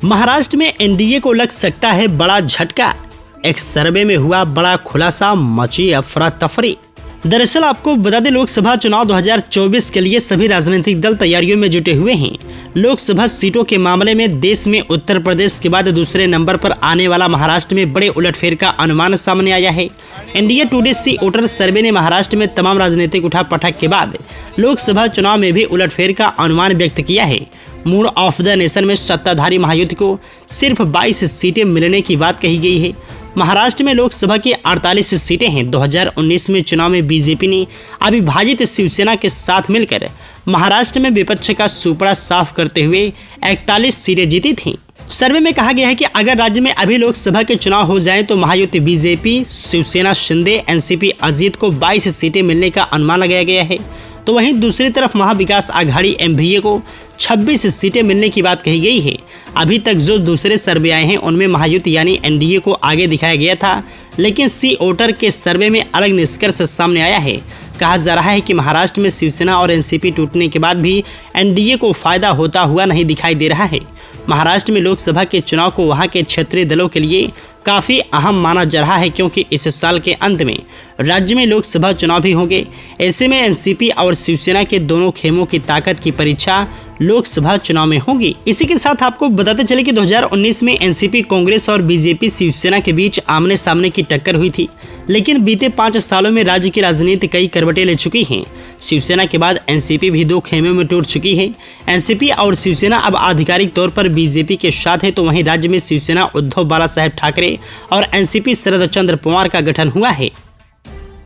महाराष्ट्र में एनडीए को लग सकता है बड़ा झटका। एक सर्वे में हुआ बड़ा खुलासा, मची अफरा तफरी। दरअसल आपको बता दें, लोकसभा चुनाव 2024 के लिए सभी राजनीतिक दल तैयारियों में जुटे हुए हैं। लोकसभा सीटों के मामले में देश में उत्तर प्रदेश के बाद दूसरे नंबर पर आने वाला महाराष्ट्र में बड़े उलटफेर का अनुमान सामने आया है। इंडिया टुडे सी वोटर सर्वे ने महाराष्ट्र में तमाम राजनीतिक उठापटक के बाद लोकसभा चुनाव में भी उलटफेर का अनुमान व्यक्त किया है। मूड ऑफ द नेशन में सत्ताधारी महायुति को सिर्फ 22 सीटें मिलने की बात कही गई है। महाराष्ट्र में लोकसभा की 48 सीटें हैं। 2019 में चुनाव में बीजेपी ने अविभाजित शिवसेना के साथ मिलकर महाराष्ट्र में विपक्ष का सुपड़ा साफ करते हुए 41 सीटें जीती थीं। सर्वे में कहा गया है कि अगर राज्य में अभी लोकसभा के चुनाव हो जाएं तो महायुति बीजेपी, शिवसेना शिंदे, एनसीपी अजीत को 22 सीटें मिलने का अनुमान लगाया गया है। तो वहीं दूसरी तरफ महाविकास आघाड़ी एमवीए को 26 सीटें मिलने की बात कही गई है। अभी तक जो दूसरे सर्वे आए हैं उनमें महायुति यानी एनडीए को आगे दिखाया गया था, लेकिन सी वोटर के सर्वे में अलग निष्कर्ष सामने आया है। कहा जा रहा है कि महाराष्ट्र में शिवसेना और एनसीपी टूटने के बाद भी एनडीए को फायदा होता हुआ नहीं दिखाई दे रहा है। महाराष्ट्र में लोकसभा के चुनाव को वहां के क्षेत्रीय दलों के लिए काफ़ी अहम माना जा रहा है, क्योंकि इस साल के अंत में राज्य में लोकसभा चुनाव भी होंगे। ऐसे में एनसीपी और शिवसेना के दोनों खेमों की ताकत की परीक्षा लोकसभा चुनाव में होगी। इसी के साथ आपको बताते चले कि 2019 में एनसीपी, कांग्रेस और बीजेपी शिवसेना के बीच आमने सामने की टक्कर हुई थी, लेकिन बीते 5 सालों में राज्य की राजनीति कई करवटें ले चुकी हैं। शिवसेना के बाद एनसीपी भी 2 खेमों में टूट चुकी है। एनसीपी और शिवसेना अब आधिकारिक तौर पर बीजेपी के साथ है, तो वहीं राज्य में शिवसेना उद्धव बाला साहेब ठाकरे और एनसीपी शरद चंद्र पवार का गठन हुआ है।